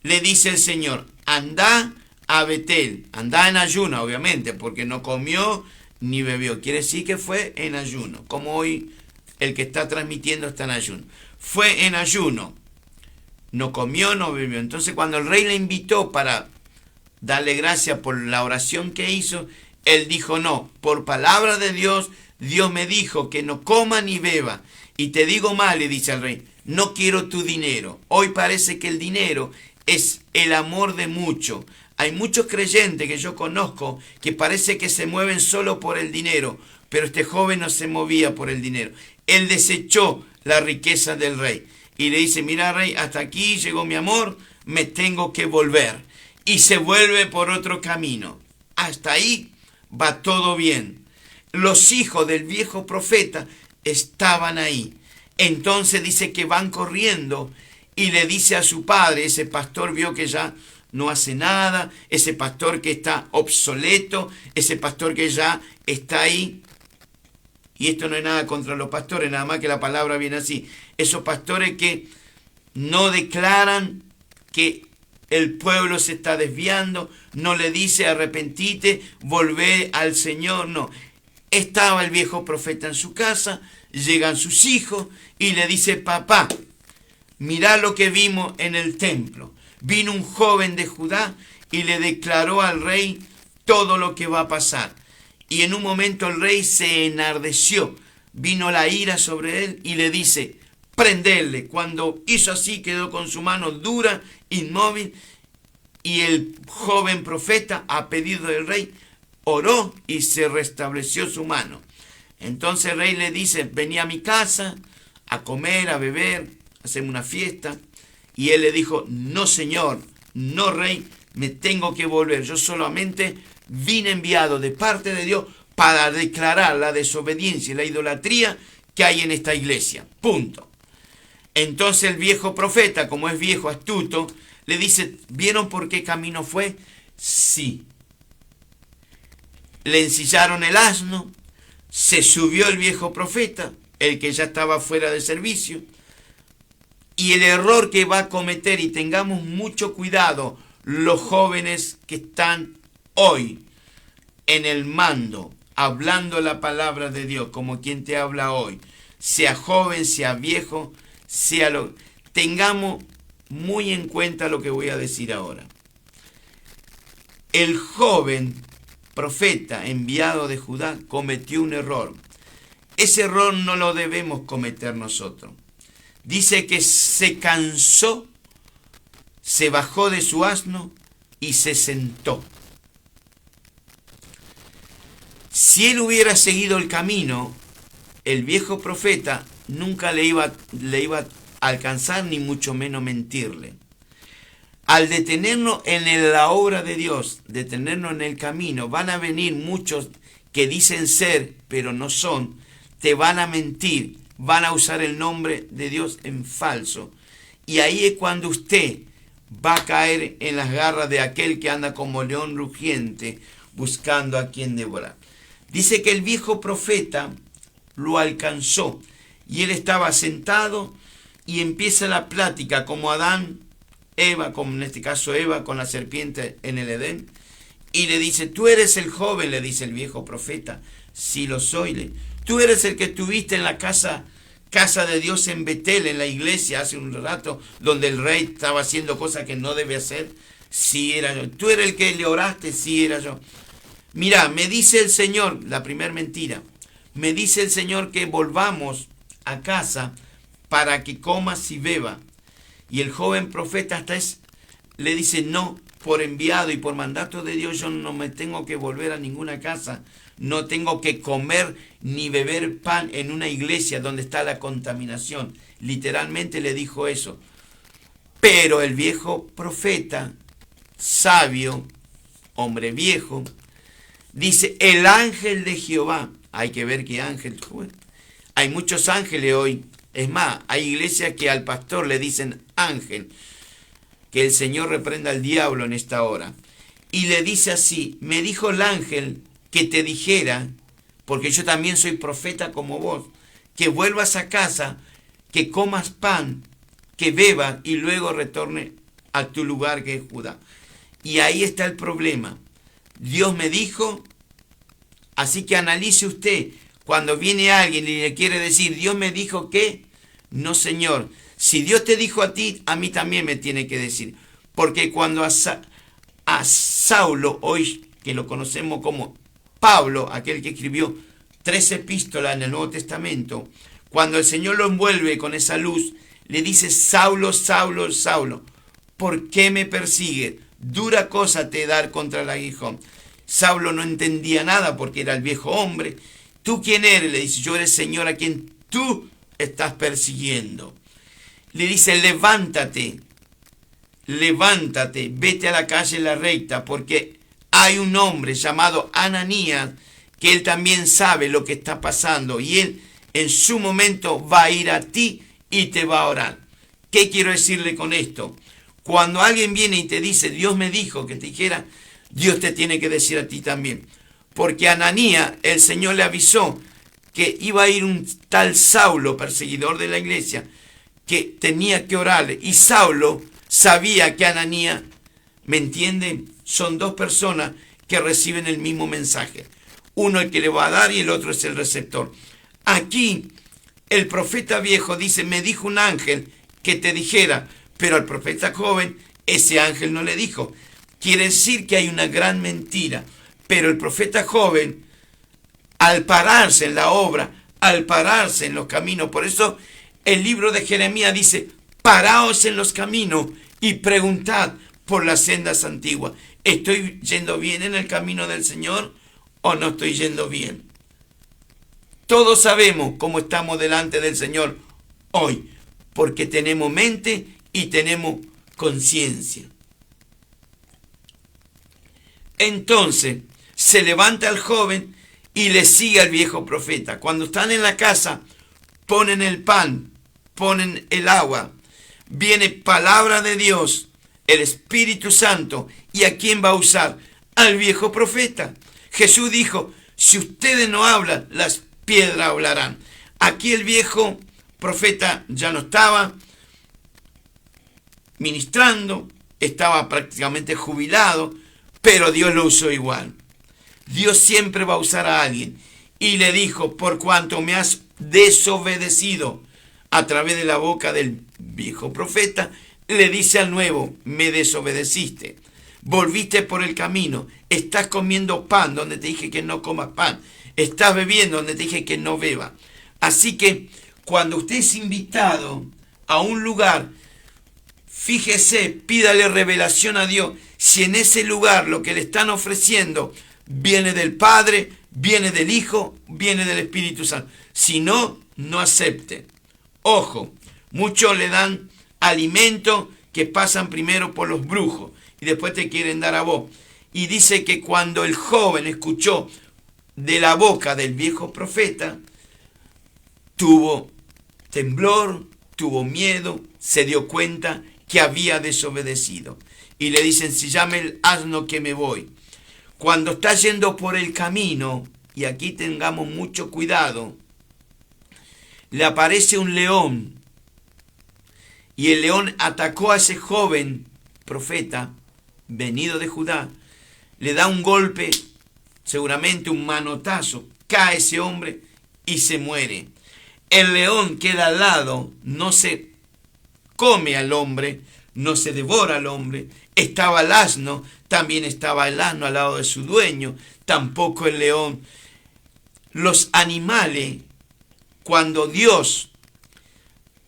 Le dice el Señor, anda a Betel, anda en ayuno, obviamente, porque no comió ni bebió. Quiere decir que fue en ayuno, como hoy el que está transmitiendo está en ayuno. Fue en ayuno. No comió, no bebió. Entonces cuando el rey le invitó para darle gracias por la oración que hizo, él dijo, no, por palabra de Dios, Dios me dijo que no coma ni beba. Y te digo mal, le dice al rey, no quiero tu dinero. Hoy parece que el dinero es el amor de muchos. Hay muchos creyentes que yo conozco que parece que se mueven solo por el dinero, pero este joven no se movía por el dinero. Él desechó la riqueza del rey y le dice, mira rey, hasta aquí llegó mi amor, me tengo que volver. Y se vuelve por otro camino. Hasta ahí va todo bien. Los hijos del viejo profeta estaban ahí. Entonces dice que van corriendo y le dice a su padre, ese pastor vio que ya no hace nada, ese pastor que está obsoleto, ese pastor que ya está ahí. Y esto no es nada contra los pastores, nada más que la palabra viene así. Esos pastores que no declaran que el pueblo se está desviando, no le dice arrepentite, volvé al Señor, no. Estaba el viejo profeta en su casa, llegan sus hijos y le dice, papá, mirá lo que vimos en el templo. Vino un joven de Judá y le declaró al rey todo lo que va a pasar. Y en un momento el rey se enardeció, vino la ira sobre él y le dice, prenderle. Cuando hizo así quedó con su mano dura, inmóvil, y el joven profeta, a pedido del rey, oró y se restableció su mano. Entonces el rey le dice, vení a mi casa a comer, a beber, a hacer una fiesta. Y él le dijo, no señor, no rey, me tengo que volver. Yo solamente vine enviado de parte de Dios para declarar la desobediencia y la idolatría que hay en esta iglesia. Punto. Entonces el viejo profeta, como es viejo, astuto, le dice, ¿vieron por qué camino fue? Sí. Le ensillaron el asno, se subió el viejo profeta, el que ya estaba fuera de servicio, y el error que va a cometer, y tengamos mucho cuidado, los jóvenes que están hoy en el mando, hablando la palabra de Dios, como quien te habla hoy, sea joven, sea viejo, tengamos muy en cuenta lo que voy a decir ahora. El joven profeta enviado de Judá cometió un error. Ese error no lo debemos cometer nosotros. Dice que se cansó, se bajó de su asno y se sentó. Si él hubiera seguido el camino, el viejo profeta nunca le iba a alcanzar, ni mucho menos mentirle. Al detenernos en la obra de Dios, detenernos en el camino, van a venir muchos que dicen ser, pero no son, te van a mentir, van a usar el nombre de Dios en falso. Y ahí es cuando usted va a caer en las garras de aquel que anda como león rugiente, buscando a quien devorar. Dice que el viejo profeta lo alcanzó y él estaba sentado y empieza la plática como Adán, Eva, como en este caso Eva con la serpiente en el Edén, y le dice, tú eres el joven, le dice el viejo profeta. Sí lo soy. Tú eres el que estuviste en la casa de Dios en Betel, en la iglesia hace un rato, donde el rey estaba haciendo cosas que no debe hacer. Sí, era yo. Tú eres el que le oraste. Sí, era yo. Mira, me dice el Señor, la primera mentira, me dice el Señor que volvamos a casa para que comas y beba. Y el joven profeta le dice, no, por enviado y por mandato de Dios yo no me tengo que volver a ninguna casa, no tengo que comer ni beber pan en una iglesia donde está la contaminación. Literalmente le dijo eso. Pero el viejo profeta, sabio, hombre viejo, dice, el ángel de Jehová, hay que ver qué ángel fue. Hay muchos ángeles hoy. Es más, hay iglesias que al pastor le dicen ángel. Que el Señor reprenda al diablo en esta hora. Y le dice así, me dijo el ángel que te dijera, porque yo también soy profeta como vos, que vuelvas a casa, que comas pan, que bebas y luego retorne a tu lugar que es Judá. Y ahí está el problema. Dios me dijo, así que analice usted, cuando viene alguien y le quiere decir, Dios me dijo que, no señor, si Dios te dijo a ti, a mí también me tiene que decir. Porque cuando a Saulo, hoy que lo conocemos como Pablo, aquel que escribió 3 epístolas en el Nuevo Testamento, cuando el Señor lo envuelve con esa luz, le dice: Saulo, Saulo, Saulo, ¿por qué me persigues? Dura cosa te dar contra el aguijón. Saulo no entendía nada porque era el viejo hombre. ¿Tú quién eres? Le dice: yo eres el Señor a quien tú estás persiguiendo. Le dice: levántate, levántate, vete a la calle La Recta, porque hay un hombre llamado Ananías, que él también sabe lo que está pasando, y él en su momento va a ir a ti y te va a orar. ¿Qué quiero decirle con esto? Cuando alguien viene y te dice: Dios me dijo que te dijera, Dios te tiene que decir a ti también. Porque a Ananías el Señor le avisó que iba a ir un tal Saulo, perseguidor de la iglesia, que tenía que orarle. Y Saulo sabía que Ananías, ¿me entienden? Son dos personas que reciben el mismo mensaje. Uno el que le va a dar y el otro es el receptor. Aquí el profeta viejo dice: me dijo un ángel que te dijera, pero al profeta joven ese ángel no le dijo. Quiere decir que hay una gran mentira. Pero el profeta joven, al pararse en la obra, al pararse en los caminos, por eso el libro de Jeremías dice: paraos en los caminos y preguntad por las sendas antiguas. ¿Estoy yendo bien en el camino del Señor o no estoy yendo bien? Todos sabemos cómo estamos delante del Señor hoy, porque tenemos mente y tenemos conciencia. Entonces se levanta el joven y le sigue al viejo profeta. Cuando están en la casa, ponen el pan, ponen el agua, viene palabra de Dios, el Espíritu Santo. ¿Y a quién va a usar? Al viejo profeta. Jesús dijo: si ustedes no hablan, las piedras hablarán. Aquí el viejo profeta ya no estaba ministrando, estaba prácticamente jubilado, pero Dios lo usó igual. Dios siempre va a usar a alguien. Y le dijo: por cuanto me has desobedecido, a través de la boca del viejo profeta, le dice al nuevo: me desobedeciste, volviste por el camino, estás comiendo pan donde te dije que no comas pan, estás bebiendo donde te dije que no beba. Así que cuando usted es invitado a un lugar, fíjese, pídale revelación a Dios si en ese lugar lo que le están ofreciendo viene del Padre, viene del Hijo, viene del Espíritu Santo. Si no, no acepte. Ojo, muchos le dan alimento que pasan primero por los brujos y después te quieren dar a vos. Y dice que cuando el joven escuchó de la boca del viejo profeta, tuvo temblor, tuvo miedo, se dio cuenta que había desobedecido. Y le dicen: si llame el asno que me voy. Cuando está yendo por el camino, y aquí tengamos mucho cuidado, le aparece un león, y el león atacó a ese joven profeta venido de Judá, le da un golpe, seguramente un manotazo, cae ese hombre y se muere. El león queda al lado, no se come al hombre, no se devora al hombre. Estaba el asno, también estaba el asno al lado de su dueño, tampoco el león. Los animales, cuando Dios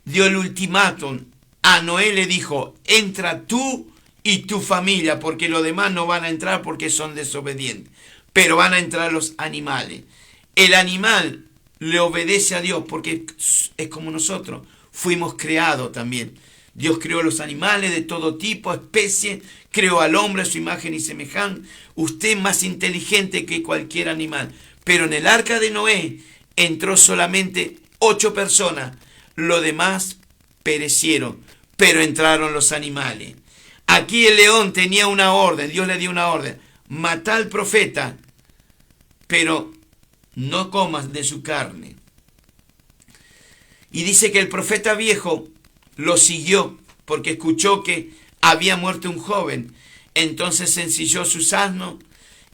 dio el ultimátum, a Noé le dijo: entra tú y tu familia, porque los demás no van a entrar porque son desobedientes, pero van a entrar los animales. El animal le obedece a Dios porque es como nosotros, fuimos creados también. Dios creó los animales de todo tipo, especie, creó al hombre a su imagen y semejanza. Usted es más inteligente que cualquier animal. Pero en el arca de Noé entró solamente 8 personas, los demás perecieron, pero entraron los animales. Aquí el león tenía una orden, Dios le dio una orden: mata al profeta, pero no comas de su carne. Y dice que el profeta viejo lo siguió porque escuchó que había muerto un joven. Entonces se ensilló sus asnos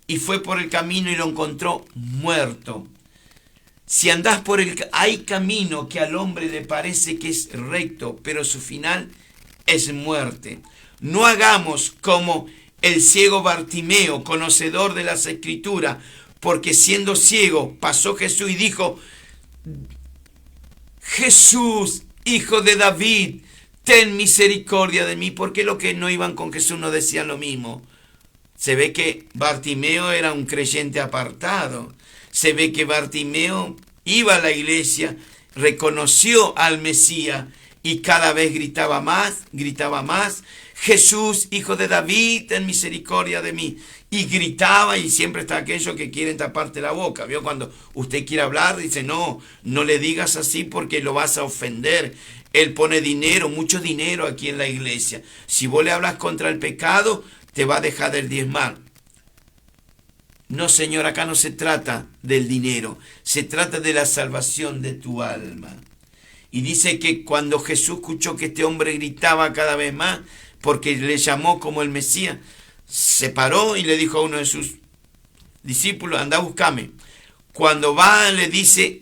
y fue por el camino y lo encontró muerto. Si andás por hay camino que al hombre le parece que es recto, pero su final es muerte. No hagamos como el ciego Bartimeo, conocedor de las Escrituras, porque siendo ciego pasó Jesús y dijo: Jesús, Hijo de David, ten misericordia de mí. ¿Por qué los que no iban con Jesús no decían lo mismo? Se ve que Bartimeo era un creyente apartado. Se ve que Bartimeo iba a la iglesia, reconoció al Mesías y cada vez gritaba más, Jesús, hijo de David, ten misericordia de mí. Y gritaba, y siempre está aquellos que quieren taparte la boca. ¿Vio? Cuando usted quiere hablar, dice, no le digas así porque lo vas a ofender. Él pone dinero, mucho dinero aquí en la iglesia. Si vos le hablas contra el pecado, te va a dejar del diezmar. No, Señor, acá no se trata del dinero, se trata de la salvación de tu alma. Y dice que cuando Jesús escuchó que este hombre gritaba cada vez más, porque le llamó como el Mesías, se paró y le dijo a uno de sus discípulos, anda, búscame. Cuando va, le dice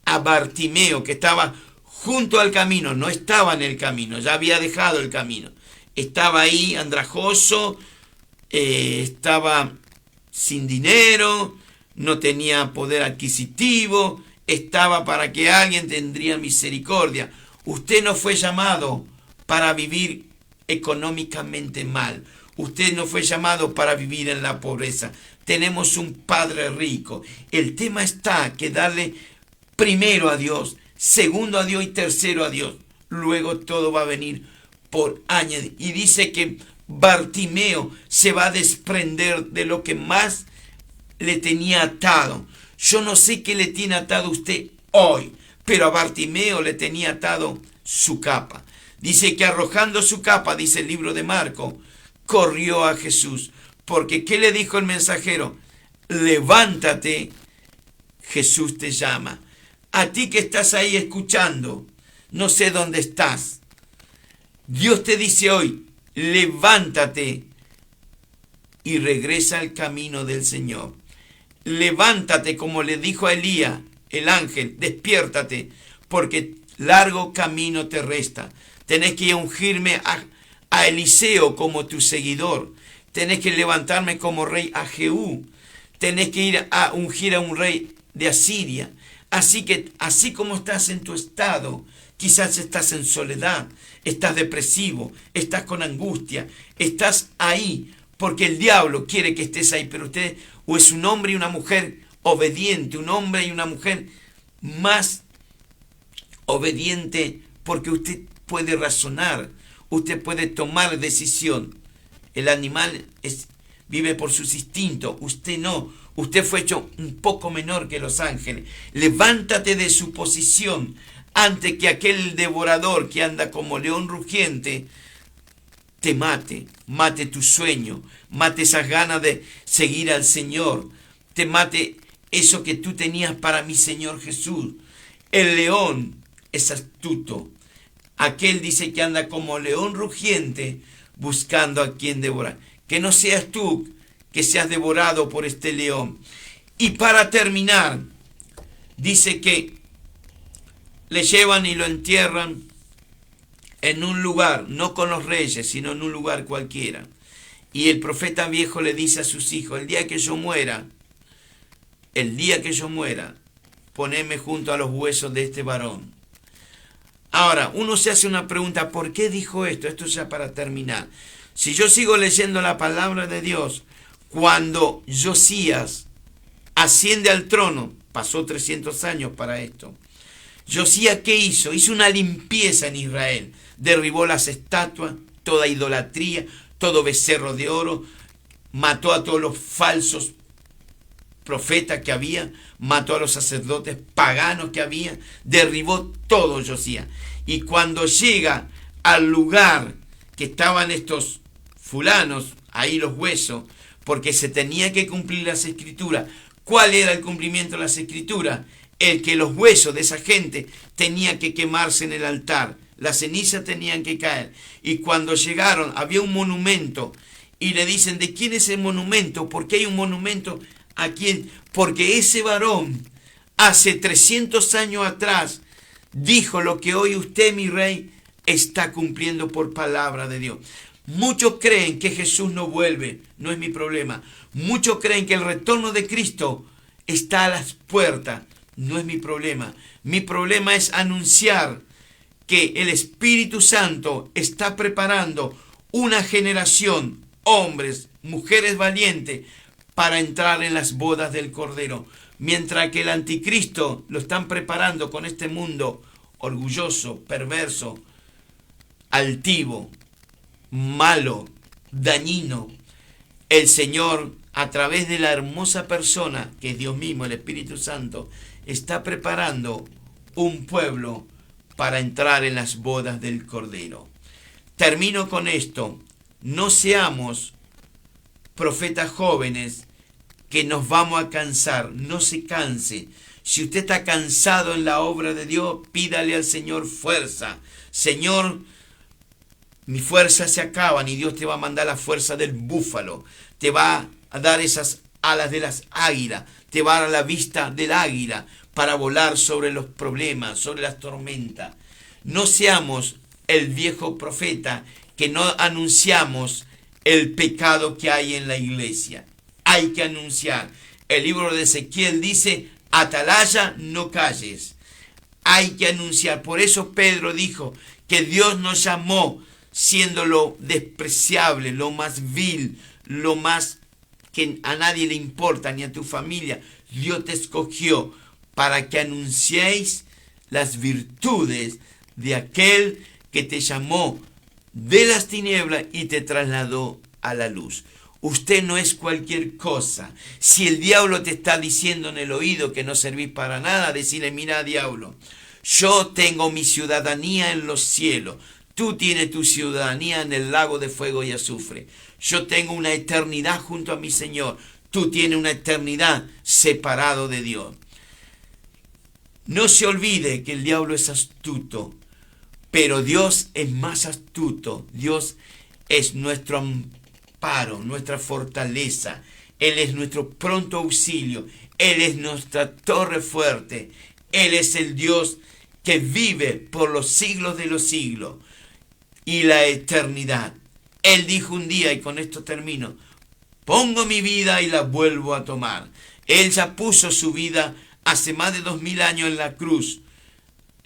a Bartimeo, que estaba junto al camino, no estaba en el camino, ya había dejado el camino. Estaba ahí andrajoso, estaba sin dinero, no tenía poder adquisitivo, estaba para que alguien tendría misericordia. Usted no fue llamado para vivir económicamente mal. Usted no fue llamado para vivir en la pobreza. Tenemos un Padre rico. El tema está que darle primero a Dios, segundo a Dios y tercero a Dios. Luego todo va a venir por añadir. Y dice que Bartimeo se va a desprender de lo que más le tenía atado. Yo no sé qué le tiene atado a usted hoy, pero a Bartimeo le tenía atado su capa. Dice que arrojando su capa, dice el libro de Marcos, corrió a Jesús. Porque ¿qué le dijo el mensajero? Levántate, Jesús te llama. A ti que estás ahí escuchando, no sé dónde estás. Dios te dice hoy, levántate y regresa al camino del Señor. Levántate, como le dijo a Elías, el ángel, despiértate, porque largo camino te resta. Tenés que ungirme a Eliseo como tu seguidor. Tenés que levantarme como rey a Jehú. Tenés que ir a ungir a un rey de Asiria. Así que, así como estás en tu estado, quizás estás en soledad, estás depresivo, estás con angustia, estás ahí porque el diablo quiere que estés ahí, pero usted o es un hombre y una mujer obediente, un hombre y una mujer más obediente porque usted puede razonar, usted puede tomar decisión. El animal vive por sus instintos, usted no. Usted fue hecho un poco menor que los ángeles. Levántate de su posición antes que aquel devorador que anda como león rugiente te mate tu sueño, mate esas ganas de seguir al Señor, te mate eso que tú tenías para mi Señor Jesús. El león es astuto. Aquel dice que anda como león rugiente buscando a quien devorar. Que no seas tú que seas devorado por este león. Y para terminar, dice que le llevan y lo entierran en un lugar, no con los reyes, sino en un lugar cualquiera. Y el profeta viejo le dice a sus hijos, el día que yo muera, poneme junto a los huesos de este varón. Ahora, uno se hace una pregunta, ¿por qué dijo esto? Esto ya para terminar. Si yo sigo leyendo la palabra de Dios, cuando Josías asciende al trono, pasó 300 años para esto. Josías, ¿qué hizo? Hizo una limpieza en Israel. Derribó las estatuas, toda idolatría, todo becerro de oro, mató a todos los falsos profetas que había, mató a los sacerdotes paganos que había, derribó todo Josías. Y cuando llega al lugar que estaban estos fulanos, ahí los huesos, porque se tenía que cumplir las escrituras. ¿Cuál era el cumplimiento de las escrituras? El que los huesos de esa gente tenían que quemarse en el altar, las cenizas tenían que caer. Y cuando llegaron había un monumento y le dicen, ¿de quién es el monumento? ¿Por qué hay un monumento? ¿A quién? Porque ese varón hace 300 años atrás dijo lo que hoy usted, mi rey, está cumpliendo por palabra de Dios. Muchos creen que Jesús no vuelve, no es mi problema. Muchos creen que el retorno de Cristo está a las puertas, no es mi problema. Mi problema es anunciar que el Espíritu Santo está preparando una generación, hombres, mujeres valientes, para entrar en las bodas del Cordero. Mientras que el anticristo lo están preparando con este mundo orgulloso, perverso, altivo, malo, dañino, el Señor, a través de la hermosa persona que es Dios mismo, el Espíritu Santo, está preparando un pueblo para entrar en las bodas del Cordero. Termino con esto. No seamos profetas jóvenes que nos vamos a cansar. No se canse. Si usted está cansado en la obra de Dios, pídale al Señor fuerza. Señor, mis fuerzas se acaban, y Dios te va a mandar la fuerza del búfalo. Te va a dar esas alas de las águilas. Te va a dar la vista del águila para volar sobre los problemas, sobre las tormentas. No seamos el viejo profeta que no anunciamos el pecado que hay en la iglesia. Hay que anunciar. El libro de Ezequiel dice: atalaya, no calles. Hay que anunciar. Por eso Pedro dijo que Dios nos llamó siendo lo despreciable, lo más vil, lo más que a nadie le importa, ni a tu familia. Dios te escogió para que anunciéis las virtudes de aquel que te llamó de las tinieblas y te trasladó a la luz. Usted no es cualquier cosa. Si el diablo te está diciendo en el oído que no servís para nada, decirle: mira, diablo, yo tengo mi ciudadanía en los cielos. Tú tienes tu ciudadanía en el lago de fuego y azufre. Yo tengo una eternidad junto a mi Señor. Tú tienes una eternidad separado de Dios. No se olvide que el diablo es astuto, pero Dios es más astuto. Dios es nuestro amparo, nuestra fortaleza. Él es nuestro pronto auxilio. Él es nuestra torre fuerte. Él es el Dios que vive por los siglos de los siglos y la eternidad. Él dijo un día, y con esto termino: pongo mi vida y la vuelvo a tomar. Él ya puso su vida hace más de 2000 años en la cruz.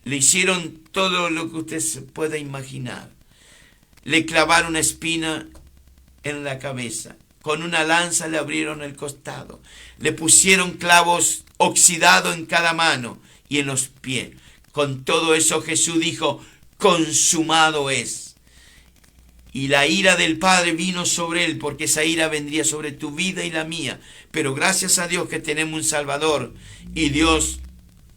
Le hicieron todo lo que usted se pueda imaginar. Le clavaron una espina en la cabeza. Con una lanza le abrieron el costado. Le pusieron clavos oxidados en cada mano y en los pies. Con todo eso Jesús dijo: consumado es. Y la ira del Padre vino sobre él, porque esa ira vendría sobre tu vida y la mía. Pero gracias a Dios que tenemos un Salvador, y Dios,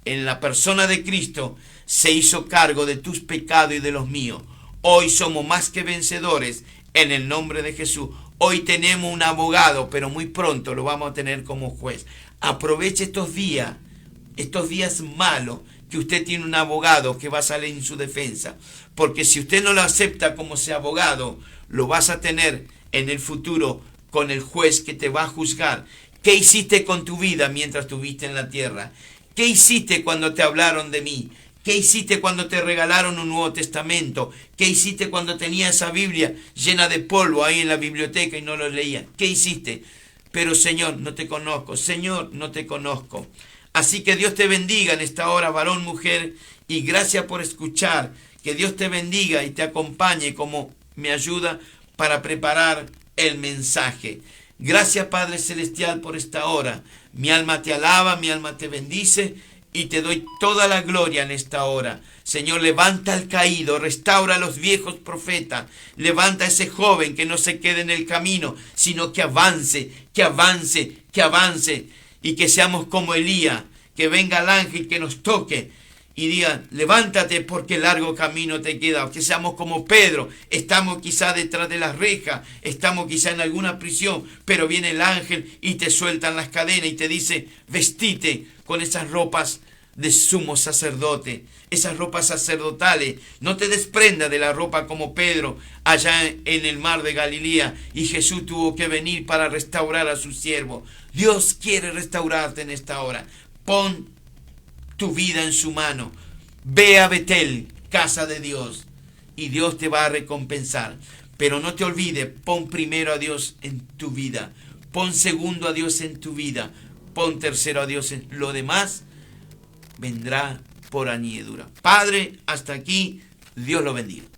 en la persona de Cristo, se hizo cargo de tus pecados y de los míos. Hoy somos más que vencedores en el nombre de Jesús. Hoy tenemos un abogado, pero muy pronto lo vamos a tener como juez. Aproveche estos días malos, que usted tiene un abogado que va a salir en su defensa. Porque si usted no lo acepta como ese abogado, lo vas a tener en el futuro con el juez que te va a juzgar. ¿Qué hiciste con tu vida mientras estuviste en la tierra? ¿Qué hiciste cuando te hablaron de mí? ¿Qué hiciste cuando te regalaron un Nuevo Testamento? ¿Qué hiciste cuando tenías esa Biblia llena de polvo ahí en la biblioteca y no lo leías? ¿Qué hiciste? Pero Señor, no te conozco. Señor, no te conozco. Así que Dios te bendiga en esta hora, varón, mujer, y gracias por escuchar. Que Dios te bendiga y te acompañe como me ayuda para preparar el mensaje. Gracias, Padre Celestial, por esta hora. Mi alma te alaba, mi alma te bendice y te doy toda la gloria en esta hora. Señor, levanta al caído, restaura a los viejos profetas, levanta a ese joven que no se quede en el camino, sino que avance, que avance, que avance, y que seamos como Elías, que venga el ángel que nos toque y diga: levántate porque largo camino te queda. O que seamos como Pedro, estamos quizá detrás de las rejas, estamos quizá en alguna prisión, pero viene el ángel y te sueltan las cadenas y te dice: vestite con esas ropas de sumo sacerdote, esas ropas sacerdotales. No te desprenda de la ropa como Pedro allá en el mar de Galilea, y Jesús tuvo que venir para restaurar a su siervo. Dios quiere restaurarte en esta hora. Pon tu vida en su mano. Ve a Betel, casa de Dios, y Dios te va a recompensar. Pero no te olvides, pon primero a Dios en tu vida, pon segundo a Dios en tu vida, pon tercero a Dios lo demás vendrá por añadidura. Padre, hasta aquí Dios lo bendiga.